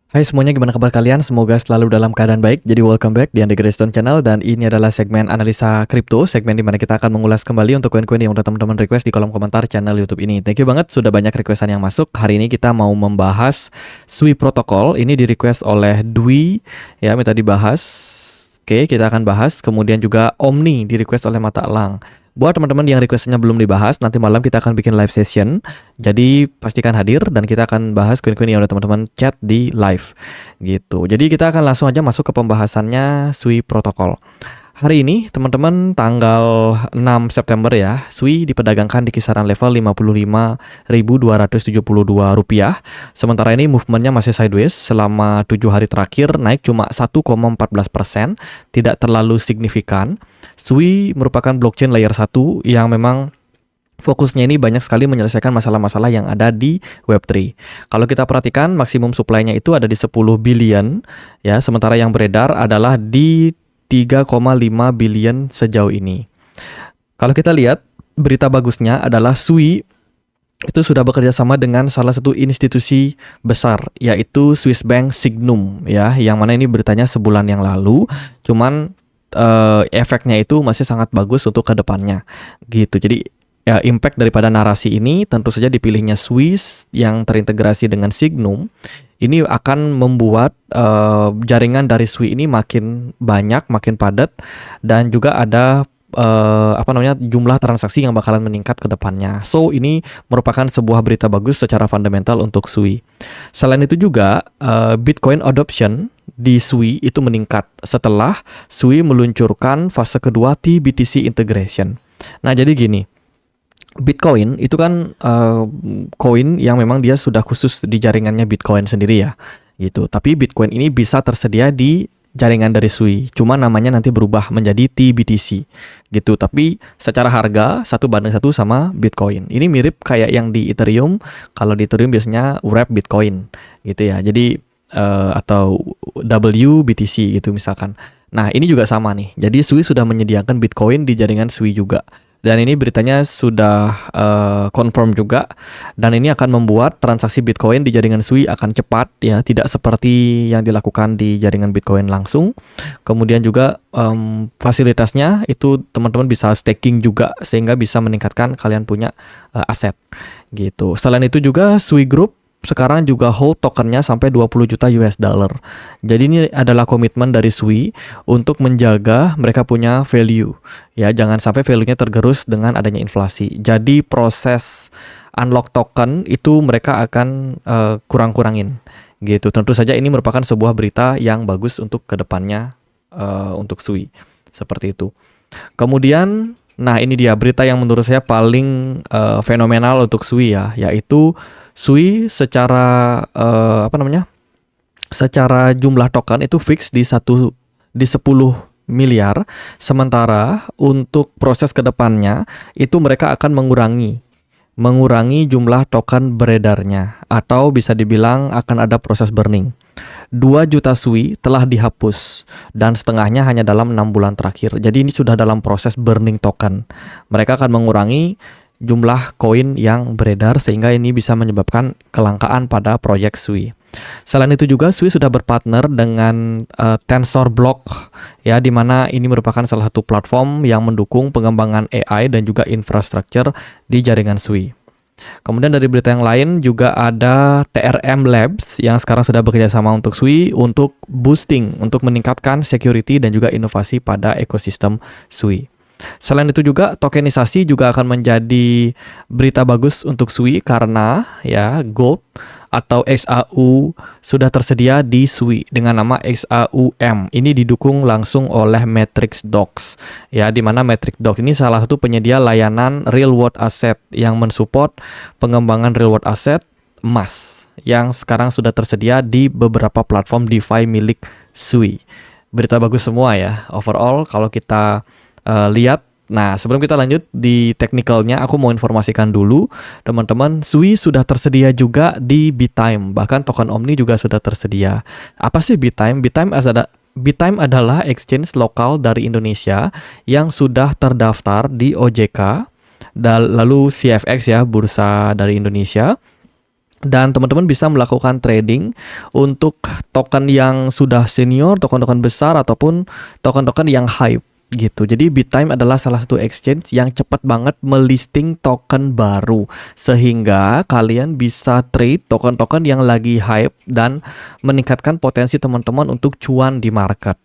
Hai semuanya, gimana kabar kalian? Semoga selalu dalam keadaan baik. Jadi welcome back di Andre Greystone Channel, dan ini adalah segmen analisa kripto, segmen dimana kita akan mengulas kembali untuk koin-koin yang udah teman-teman request di kolom komentar channel YouTube ini. Thank you banget, sudah banyak requestan yang masuk. Hari ini kita mau membahas Sui Protocol. Ini di request oleh Dwi, ya, minta dibahas. Oke, kita akan bahas. Kemudian juga Omni di request oleh Mata Elang. Buat teman-teman yang requestnya belum dibahas, nanti malam kita akan bikin live session. Jadi pastikan hadir dan kita akan bahas koin-koin yang udah teman-teman chat di live gitu. Jadi kita akan langsung aja masuk ke pembahasannya Sui Protocol. Hari ini teman-teman tanggal 6 September ya, Sui diperdagangkan di kisaran level Rp55.272. Sementara ini movementnya masih sideways selama 7 hari terakhir, naik cuma 1,14%, tidak terlalu signifikan. Sui merupakan blockchain layer 1 yang memang fokusnya ini banyak sekali menyelesaikan masalah-masalah yang ada di Web3. Kalau kita perhatikan, maksimum supply-nya itu ada di 10 billion ya, sementara yang beredar adalah di 3,5 billion sejauh ini. Kalau kita lihat, berita bagusnya adalah Sui itu sudah bekerja sama dengan salah satu institusi besar, yaitu Swiss Bank Signum ya, yang mana ini beritanya sebulan yang lalu. Cuman efeknya itu masih sangat bagus untuk kedepannya gitu. Jadi ya, impact daripada narasi ini tentu saja dipilihnya Swiss yang terintegrasi dengan Signum ini akan membuat jaringan dari Sui ini makin banyak, makin padat, dan juga ada jumlah transaksi yang bakalan meningkat ke depannya. So ini merupakan sebuah berita bagus secara fundamental untuk Sui. Selain itu juga Bitcoin adoption di Sui itu meningkat setelah Sui meluncurkan fase kedua T-BTC integration. Nah, jadi gini, Bitcoin itu kan koin yang memang dia sudah khusus di jaringannya Bitcoin sendiri ya, gitu. Tapi Bitcoin ini bisa tersedia di jaringan dari Sui, cuma namanya nanti berubah menjadi T-BTC, gitu. Tapi secara harga 1:1 sama Bitcoin. Ini mirip kayak yang di Ethereum. Kalau di Ethereum biasanya wrap Bitcoin, gitu ya. Jadi atau WBTC gitu misalkan. Nah, ini juga sama nih. Jadi Sui sudah menyediakan Bitcoin di jaringan Sui juga. Dan ini beritanya sudah confirm juga, dan ini akan membuat transaksi Bitcoin di jaringan Sui akan cepat ya, tidak seperti yang dilakukan di jaringan Bitcoin langsung. Kemudian juga fasilitasnya itu teman-teman bisa staking juga, sehingga bisa meningkatkan kalian punya aset gitu. Selain itu juga Sui Group sekarang juga hold tokennya sampai 20 juta US dollar. Jadi ini adalah komitmen dari Sui untuk menjaga mereka punya value. Ya, jangan sampai value-nya tergerus dengan adanya inflasi. Jadi proses unlock token itu mereka akan kurang-kurangin gitu. Tentu saja ini merupakan sebuah berita yang bagus untuk kedepannya untuk Sui. Seperti itu. Kemudian, nah ini dia berita yang menurut saya paling fenomenal untuk Sui ya, yaitu Sui secara secara jumlah token itu fix di 10 miliar, sementara untuk proses kedepannya itu mereka akan mengurangi jumlah token beredarnya, atau bisa dibilang akan ada proses burning. 2 juta Sui telah dihapus dan setengahnya hanya dalam 6 bulan terakhir. Jadi ini sudah dalam proses burning token. Mereka akan mengurangi jumlah koin yang beredar, sehingga ini bisa menyebabkan kelangkaan pada proyek Sui. Selain itu juga Sui sudah berpartner dengan TensorBlock ya, di mana ini merupakan salah satu platform yang mendukung pengembangan AI dan juga infrastruktur di jaringan Sui. Kemudian dari berita yang lain juga ada TRM Labs yang sekarang sudah bekerja sama untuk Sui untuk boosting, untuk meningkatkan security dan juga inovasi pada ekosistem Sui. Selain itu juga tokenisasi juga akan menjadi berita bagus untuk Sui, karena ya Gold atau XAU sudah tersedia di Sui dengan nama XAUM. Ini didukung langsung oleh Matrix Docs ya, di mana Matrix Docs ini salah satu penyedia layanan real world asset yang mensupport pengembangan real world asset emas yang sekarang sudah tersedia di beberapa platform DeFi milik Sui. Berita bagus semua ya overall kalau kita lihat. Nah, sebelum kita lanjut di technicalnya, aku mau informasikan dulu teman-teman, Sui sudah tersedia juga di Bitime, bahkan token Omni juga sudah tersedia. Apa sih Bitime? Bitime adalah exchange lokal dari Indonesia yang sudah terdaftar di OJK, dan lalu CFX ya, bursa dari Indonesia. Dan teman-teman bisa melakukan trading untuk token yang sudah senior, token-token besar, ataupun token-token yang hype gitu. Jadi Bittime adalah salah satu exchange yang cepat banget melisting token baru, sehingga kalian bisa trade token-token yang lagi hype dan meningkatkan potensi teman-teman untuk cuan di market.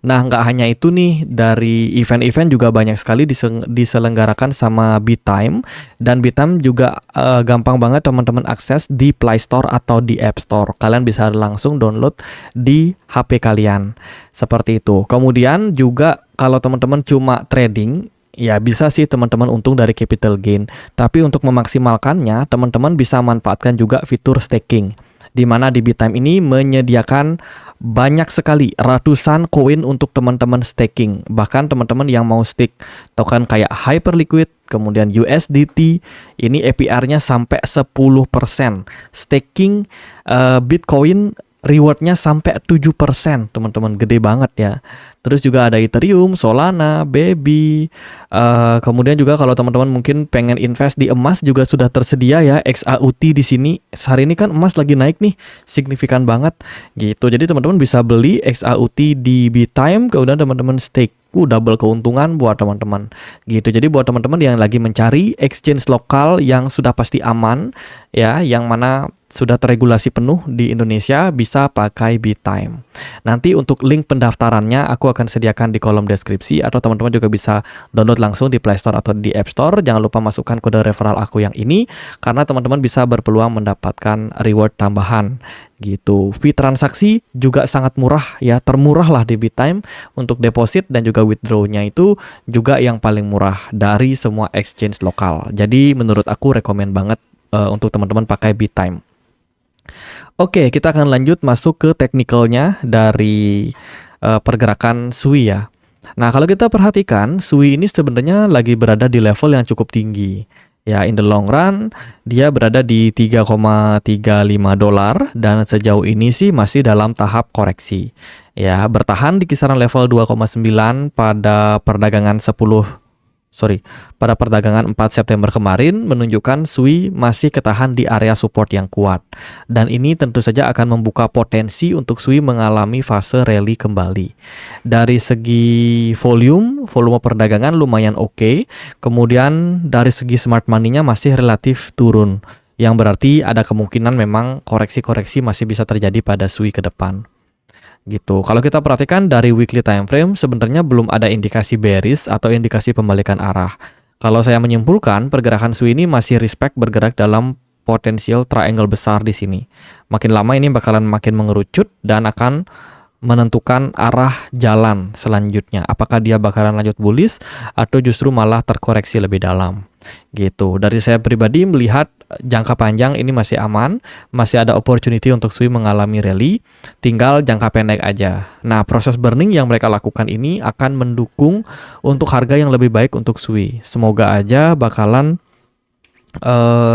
Nah, nggak hanya itu nih, dari event-event juga banyak sekali diselenggarakan sama Bittime, dan Bittime juga gampang banget teman-teman akses di Play Store atau di App Store. Kalian bisa langsung download di HP kalian. Seperti itu. Kemudian juga kalau teman-teman cuma trading, ya bisa sih teman-teman untung dari capital gain. Tapi untuk memaksimalkannya, teman-teman bisa manfaatkan juga fitur staking, di mana di Bittime ini menyediakan banyak sekali ratusan koin untuk teman-teman staking. Bahkan teman-teman yang mau stake token kayak Hyperliquid, kemudian USDT, ini APR-nya sampai 10%. Staking Bitcoin rewardnya sampai 7%, teman-teman, gede banget ya. Terus juga ada Ethereum, Solana, Baby. Kemudian juga kalau teman-teman mungkin pengen invest di emas juga sudah tersedia ya, XAUT di sini. Hari ini kan emas lagi naik nih, signifikan banget gitu. Jadi teman-teman bisa beli XAUT di Bittime, kemudian teman-teman stake. Double keuntungan buat teman-teman gitu. Jadi buat teman-teman yang lagi mencari exchange lokal yang sudah pasti aman ya, yang mana sudah terregulasi penuh di Indonesia, bisa pakai Bittime. Nanti untuk link pendaftarannya aku akan sediakan di kolom deskripsi, atau teman-teman juga bisa download langsung di Play Store atau di App Store. Jangan lupa masukkan kode referral aku yang ini, karena teman-teman bisa berpeluang mendapatkan reward tambahan gitu. Fee transaksi juga sangat murah ya, termurah lah di Bittime. Untuk deposit dan juga withdraw-nya itu juga yang paling murah dari semua exchange lokal. Jadi menurut aku rekomen banget untuk teman-teman pakai Bittime. Oke, kita akan lanjut masuk ke teknikalnya dari pergerakan SUI ya. Nah, kalau kita perhatikan, SUI ini sebenarnya lagi berada di level yang cukup tinggi. Ya, in the long run, dia berada di 3,35 dolar, dan sejauh ini sih masih dalam tahap koreksi. Ya, bertahan di kisaran level 2,9 pada perdagangan 4 September kemarin, menunjukkan SUI masih ketahan di area support yang kuat. Dan ini tentu saja akan membuka potensi untuk SUI mengalami fase rally kembali. Dari segi volume perdagangan lumayan oke. Kemudian dari segi smart money-nya masih relatif turun, yang berarti ada kemungkinan memang koreksi-koreksi masih bisa terjadi pada SUI ke depan. Gitu. Kalau kita perhatikan dari weekly time frame, sebenarnya belum ada indikasi bearish atau indikasi pembalikan arah. Kalau saya menyimpulkan, pergerakan SUI ini masih respect bergerak dalam potensial triangle besar di sini. Makin lama ini bakalan makin mengerucut dan akan menentukan arah jalan selanjutnya. Apakah dia bakalan lanjut bullish atau justru malah terkoreksi lebih dalam. Gitu. Dari saya pribadi melihat jangka panjang ini masih aman, masih ada opportunity untuk SUI mengalami rally, tinggal jangka pendek aja. Nah, proses burning yang mereka lakukan ini akan mendukung untuk harga yang lebih baik untuk SUI. Semoga aja bakalan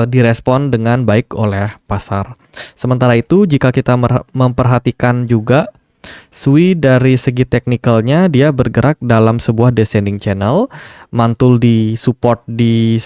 direspon dengan baik oleh pasar. Sementara itu, jika kita memperhatikan juga SUI dari segi teknikalnya, dia bergerak dalam sebuah descending channel, mantul di support di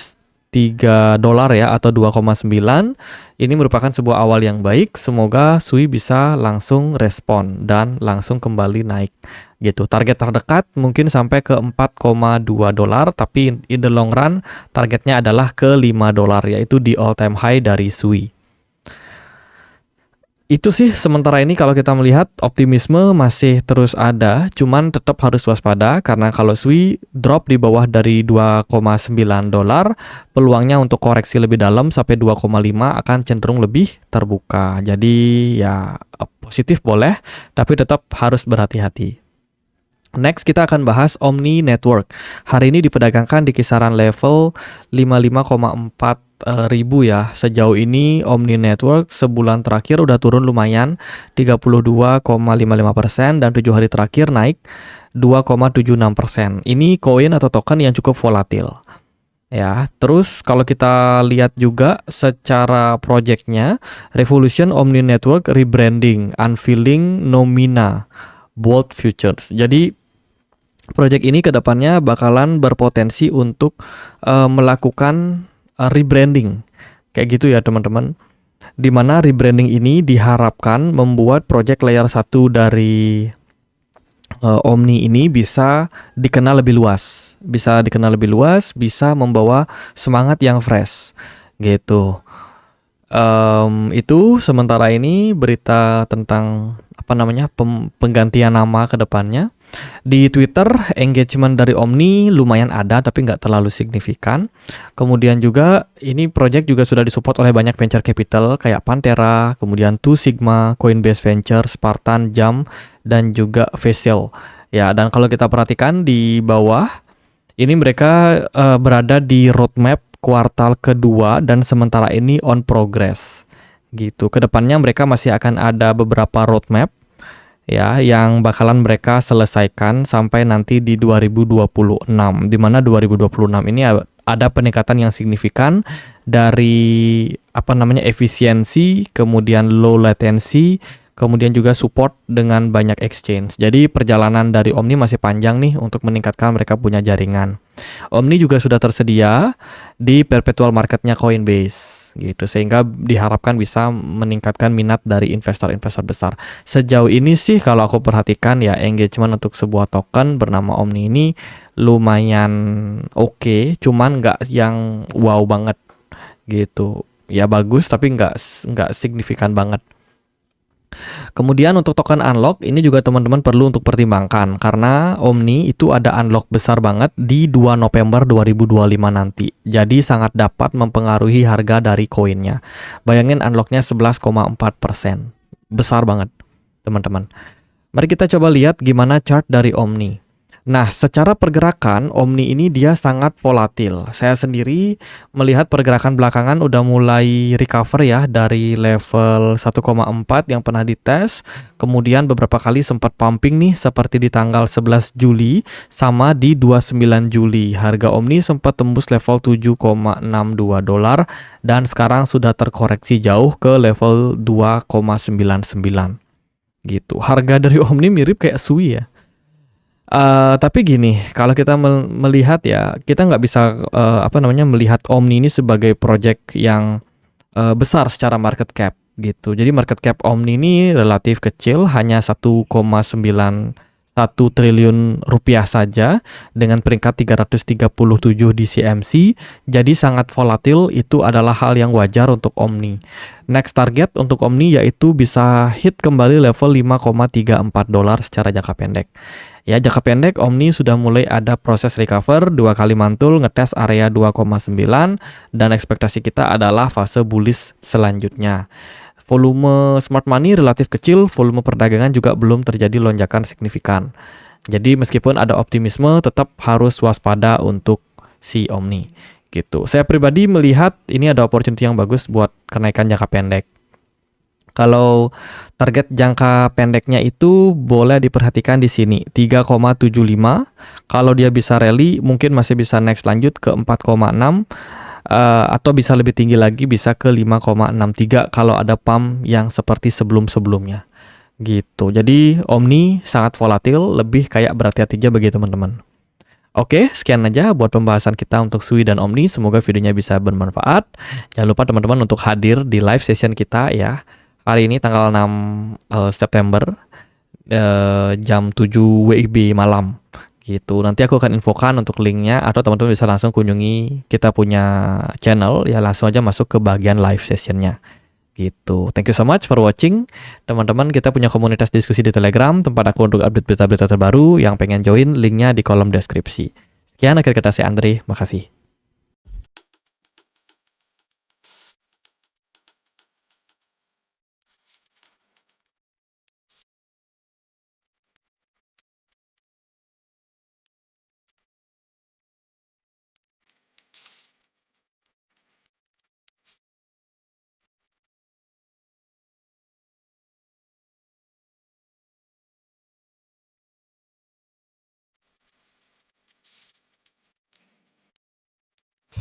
3 dolar ya, atau 2,9. Ini merupakan sebuah awal yang baik. Semoga SUI bisa langsung respon dan langsung kembali naik gitu. Target terdekat mungkin sampai ke 4,2 dolar, tapi in the long run targetnya adalah ke 5 dolar, yaitu di all time high dari SUI. Itu sih sementara ini kalau kita melihat optimisme masih terus ada, cuman tetap harus waspada karena kalau SUI drop di bawah dari 2,9 dolar, peluangnya untuk koreksi lebih dalam sampai 2,5 akan cenderung lebih terbuka. Jadi ya positif boleh, tapi tetap harus berhati-hati. Next kita akan bahas Omni Network. Hari ini diperdagangkan di kisaran level 55,4 ribu ya. Sejauh ini Omni Network sebulan terakhir udah turun lumayan 32,55% dan 7 hari terakhir naik 2,76%. Ini koin atau token yang cukup volatil. Ya, terus kalau kita lihat juga secara projectnya, Revolution Omni Network rebranding, unveiling Nomina, Bold Futures. Jadi project ini kedepannya bakalan berpotensi untuk melakukan rebranding kayak gitu ya teman-teman. di mana rebranding ini diharapkan membuat project layer 1 dari Omni ini bisa dikenal lebih luas. Bisa membawa semangat yang fresh gitu. Itu sementara ini berita tentang penggantian nama ke depannya. Di Twitter, engagement dari Omni lumayan ada tapi nggak terlalu signifikan. Kemudian juga ini project juga sudah disupport oleh banyak venture capital kayak Pantera, kemudian Two Sigma, Coinbase Venture, Spartan, Jump, dan juga Facial. Ya, dan kalau kita perhatikan di bawah, ini mereka berada di roadmap kuartal kedua dan sementara ini on progress. Gitu. Kedepannya mereka masih akan ada beberapa roadmap ya yang bakalan mereka selesaikan sampai nanti di 2026, di mana 2026 ini ada peningkatan yang signifikan dari efisiensi, kemudian low latency, kemudian juga support dengan banyak exchange. Jadi perjalanan dari Omni masih panjang nih untuk meningkatkan mereka punya jaringan. Omni juga sudah tersedia di perpetual marketnya Coinbase gitu, sehingga diharapkan bisa meningkatkan minat dari investor-investor besar. Sejauh ini sih kalau aku perhatikan ya, engagement untuk sebuah token bernama Omni ini lumayan oke, cuman nggak yang wow banget gitu. Ya bagus tapi nggak signifikan banget. Kemudian untuk token unlock ini juga teman-teman perlu untuk pertimbangkan karena Omni itu ada unlock besar banget di 2 November 2025 nanti. Jadi sangat dapat mempengaruhi harga dari koinnya. Bayangin unlocknya 11,4%. Besar banget teman-teman. Mari kita coba lihat gimana chart dari Omni. Nah, secara pergerakan Omni ini dia sangat volatil. Saya sendiri melihat pergerakan belakangan udah mulai recover ya dari level 1,4 yang pernah dites. Kemudian beberapa kali sempat pumping nih seperti di tanggal 11 Juli sama di 29 Juli. Harga Omni sempat tembus level 7,62 dolar dan sekarang sudah terkoreksi jauh ke level 2,99 gitu. Harga dari Omni mirip kayak Sui ya. Tapi gini, kalau kita melihat ya, kita nggak bisa melihat Omni ini sebagai project yang besar secara market cap gitu. Jadi market cap Omni ini relatif kecil, hanya 1,91 triliun rupiah saja dengan peringkat 337 di CMC. Jadi sangat volatil, itu adalah hal yang wajar untuk Omni. Next target untuk Omni yaitu bisa hit kembali level 5,34 dolar secara jangka pendek. Ya, jangka pendek Omni sudah mulai ada proses recover, 2 kali mantul ngetes area 2,9 dan ekspektasi kita adalah fase bullish selanjutnya. Volume smart money relatif kecil, volume perdagangan juga belum terjadi lonjakan signifikan. Jadi meskipun ada optimisme, tetap harus waspada untuk si Omni gitu. Saya pribadi melihat ini ada opportunity yang bagus buat kenaikan jangka pendek. Kalau target jangka pendeknya itu boleh diperhatikan di sini 3,75. Kalau dia bisa rally mungkin masih bisa next lanjut ke 4,6 atau bisa lebih tinggi lagi bisa ke 5,63 kalau ada pump yang seperti sebelum-sebelumnya. Gitu. Jadi Omni sangat volatil, lebih kayak berhati-hati aja bagi teman-teman. Oke, sekian aja buat pembahasan kita untuk Sui dan Omni. Semoga videonya bisa bermanfaat. Jangan lupa teman-teman untuk hadir di live session kita ya. Hari ini tanggal 6 September jam 7 WIB malam gitu. Nanti aku akan infokan untuk linknya atau teman-teman bisa langsung kunjungi kita punya channel ya, langsung aja masuk ke bagian live sessionnya gitu. Thank you so much for watching. Teman-teman, kita punya komunitas diskusi di Telegram, tempat aku untuk update berita-berita terbaru. Yang pengen join, linknya di kolom deskripsi. Sekian, akhir kata saya Andre, makasih.